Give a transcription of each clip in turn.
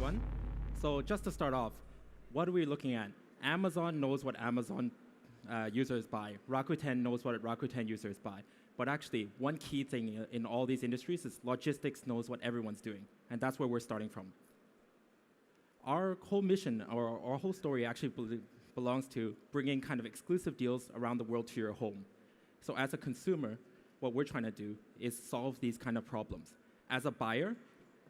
everyone. So just to start off, what are we looking at? Amazon knows what Amazon users buy. Rakuten knows what Rakuten users buy. But actually, one key thing in all these industries is logistics knows what everyone's doing. And that's where we're starting from. Our whole mission, or our whole story actually belongs to bringing kind of exclusive deals around the world to your home. So as a consumer, what we're trying to do is solve these kind of problems. As a buyer,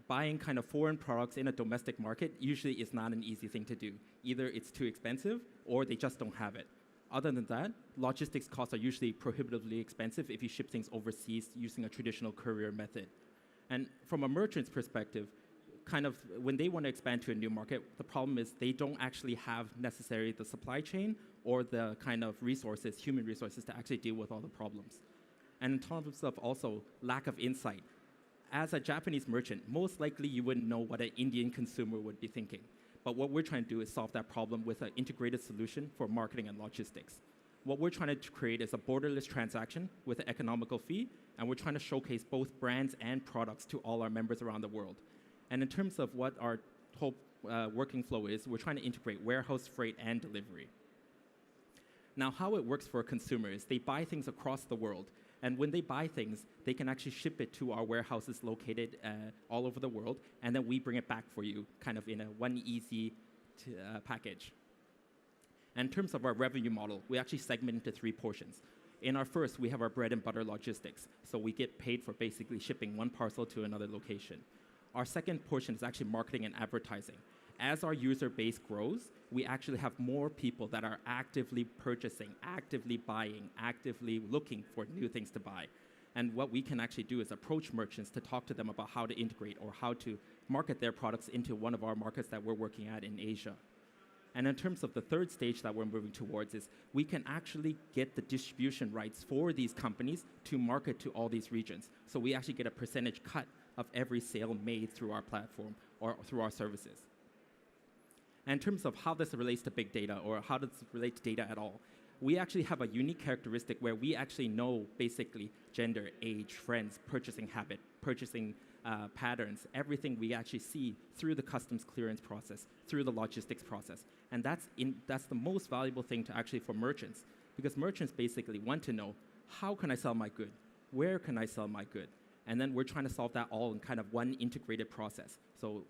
buying kind of foreign products in a domestic market usually is not an easy thing to do. Either it's too expensive or they just don't have it. Other than that, logistics costs are usually prohibitively expensive if you ship things overseas using a traditional courier method. And from a merchant's perspective, kind of when they want to expand to a new market, the problem is they don't actually have necessarily the supply chain or the kind of resources, human resources, to actually deal with all the problems. And in terms of also lack of insight, as a Japanese merchant, most likely you wouldn't know what an Indian consumer would be thinking. But what we're trying to do is solve that problem with an integrated solution for marketing and logistics. What we're trying to create is a borderless transaction with an economical fee, and we're trying to showcase both brands and products to all our members around the world. And in terms of what our whole working flow is, we're trying to integrate warehouse, freight, and delivery. Now, how it works for a consumer is they buy things across the world. And when they buy things, they can actually ship it to our warehouses located all over the world, and then we bring it back for you, kind of in a one easy package. And in terms of our revenue model, we actually segment into 3 portions. In our first, we have our bread and butter logistics. So we get paid for basically shipping one parcel to another location. Our second portion is actually marketing and advertising. As our user base grows, we actually have more people that are actively purchasing, actively buying, actively looking for new things to buy. And what we can actually do is approach merchants to talk to them about how to integrate or how to market their products into one of our markets that we're working at in Asia. And in terms of the third stage that we're moving towards is we can actually get the distribution rights for these companies to market to all these regions. So we actually get a percentage cut of every sale made through our platform or through our services. And in terms of how this relates to big data or how does it relate to data at all, we actually have a unique characteristic where we actually know basically gender, age, friends, purchasing habit, purchasing patterns, everything we actually see through the customs clearance process, through the logistics process. And that's the most valuable thing to actually for merchants, because merchants basically want to know, how can I sell my good? Where can I sell my good? And then we're trying to solve that all in kind of one integrated process. So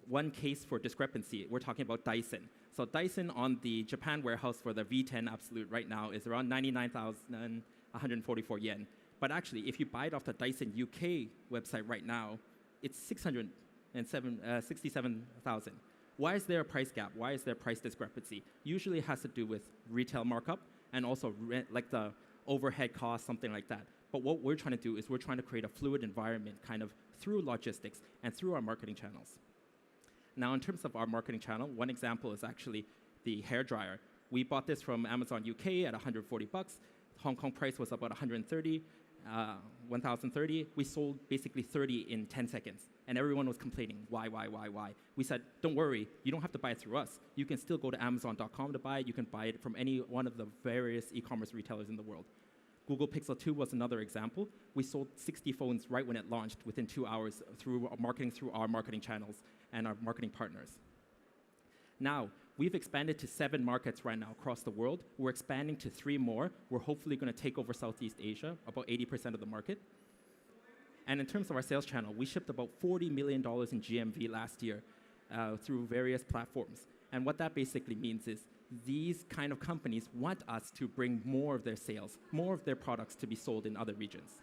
one case for discrepancy, we're talking about Dyson. So Dyson on the Japan warehouse for the V10 Absolute right now is around 99,144 yen. But actually, if you buy it off the Dyson UK website right now, it's 67,000. Why is there a price gap? Why is there price discrepancy? Usually it has to do with retail markup and also rent, like the overhead cost, something like that. But what we're trying to do is we're trying to create a fluid environment kind of through logistics and through our marketing channels. Now, in terms of our marketing channel, one example is actually the hairdryer. We bought this from Amazon UK at 140 bucks. Hong Kong price was about 130, 1,030. We sold basically 30 in 10 seconds. And everyone was complaining, why? We said, don't worry, you don't have to buy it through us. You can still go to Amazon.com to buy it. You can buy it from any one of the various e-commerce retailers in the world. Google Pixel 2 was another example. We sold 60 phones right when it launched within 2 hours through marketing through our marketing channels and our marketing partners. Now, we've expanded to 7 markets right now across the world. We're expanding to 3 more. We're hopefully going to take over Southeast Asia, about 80% of the market. And in terms of our sales channel, we shipped about $40 million in GMV last year through various platforms. And what that basically means is these kind of companies want us to bring more of their sales, more of their products to be sold in other regions.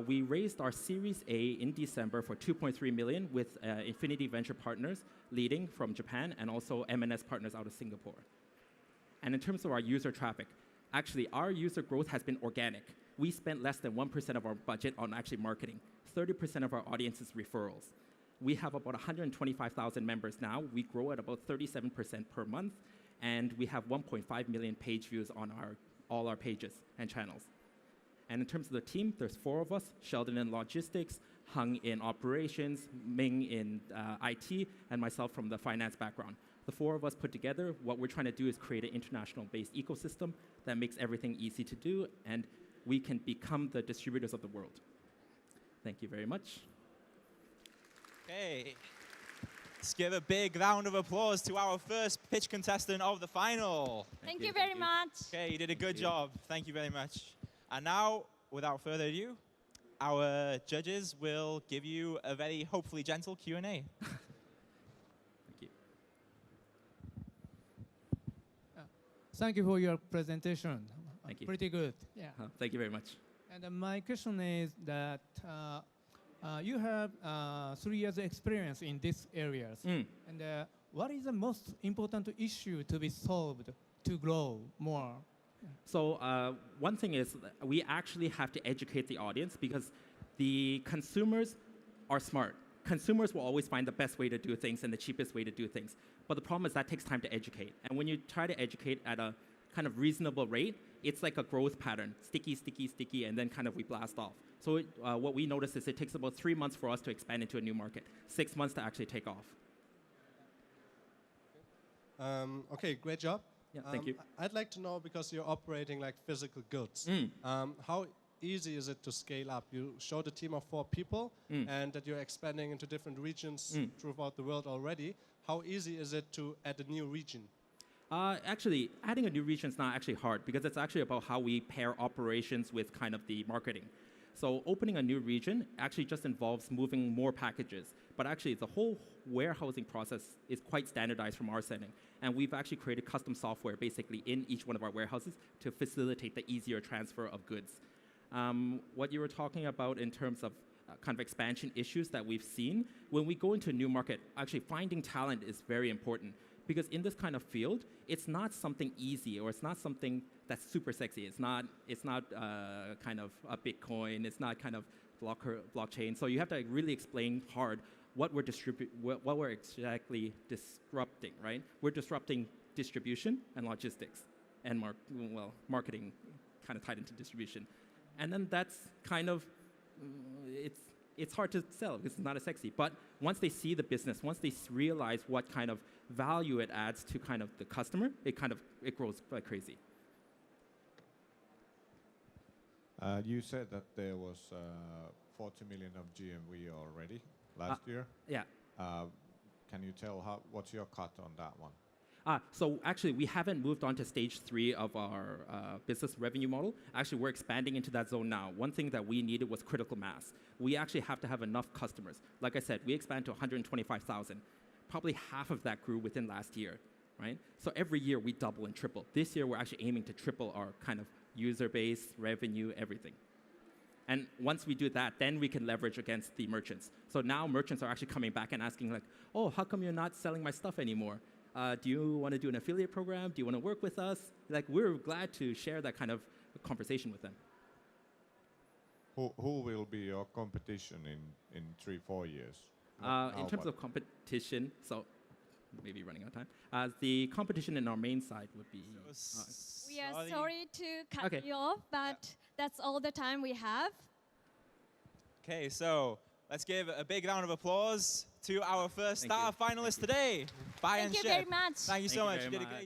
We raised our Series A in December for $2.3 million with Infinity Venture Partners leading from Japan and also M&S Partners out of Singapore. And in terms of our user traffic, actually our user growth has been organic. We spent less than 1% of our budget on actually marketing. 30% of our audience is referrals. We have about 125,000 members now. We grow at about 37% per month. And we have 1.5 million page views on all our pages and channels. And in terms of the team, there's 4 of us, Sheldon in logistics, Hung in operations, Ming in IT, and myself from the finance background. The 4 of us put together, what we're trying to do is create an international-based ecosystem that makes everything easy to do, and we can become the distributors of the world. Thank you very much. Okay. Let's give a big round of applause to our first pitch contestant of the final. Thank you very much. Okay, you did a good job. Thank you very much. And now, without further ado, our judges will give you a very hopefully gentle Q&A. Thank you. Thank you for your presentation. Thank you. Pretty good. Yeah. Thank you very much. And my question is that you have 3 years experience in these areas. And what is the most important issue to be solved to grow more? So one thing is that we actually have to educate the audience because the consumers are smart. Consumers will always find the best way to do things and the cheapest way to do things. But the problem is that takes time to educate. And when you try to educate at a kind of reasonable rate, it's like a growth pattern, sticky, sticky, sticky, and then kind of we blast off. So what we notice is it takes about 3 months for us to expand into a new market, 6 months to actually take off. Okay, great job. Yeah, thank you. I'd like to know, because you're operating like physical goods, how easy is it to scale up? You showed a team of 4 people and that you're expanding into different regions throughout the world already. How easy is it to add a new region? Actually, adding a new region is not actually hard because it's actually about how we pair operations with kind of the marketing. So opening a new region actually just involves moving more packages. But actually, the whole warehousing process is quite standardized from our setting. And we've actually created custom software basically in each one of our warehouses to facilitate the easier transfer of goods. What you were talking about in terms of kind of expansion issues that we've seen, when we go into a new market, actually finding talent is very important. Because in this kind of field, it's not something easy or it's not something that's super sexy. It's not kind of a Bitcoin. It's not kind of blockchain. So you have to really explain hard what we're exactly disrupting, right? We're disrupting distribution and logistics and marketing kind of tied into distribution. And then that's kind of, it's hard to sell because it's not as sexy. But once they see the business, once they realize what kind of value it adds to kind of the customer, it grows like crazy. You said that there was 40 million of GMV already last year. Yeah. Can you tell what's your cut on that one? So actually, we haven't moved on to stage 3 of our business revenue model. Actually, we're expanding into that zone now. One thing that we needed was critical mass. We actually have to have enough customers. Like I said, we expand to 125,000. Probably half of that grew within last year, right? So every year we double and triple. This year we're actually aiming to triple our kind of user base, revenue, everything. And once we do that, then we can leverage against the merchants. So now merchants are actually coming back and asking like, oh, how come you're not selling my stuff anymore? Do you want to do an affiliate program? Do you want to work with us? Like, we're glad to share that kind of conversation with them. Who will be your competition in 3-4 years? In terms of competition, so maybe running out of time. The competition in our main side would be... We are sorry to cut you off, but that's all the time we have. Okay, so let's give a big round of applause to our first star finalist today. Bye and Thank you very much. Thank you so much. You did a great job.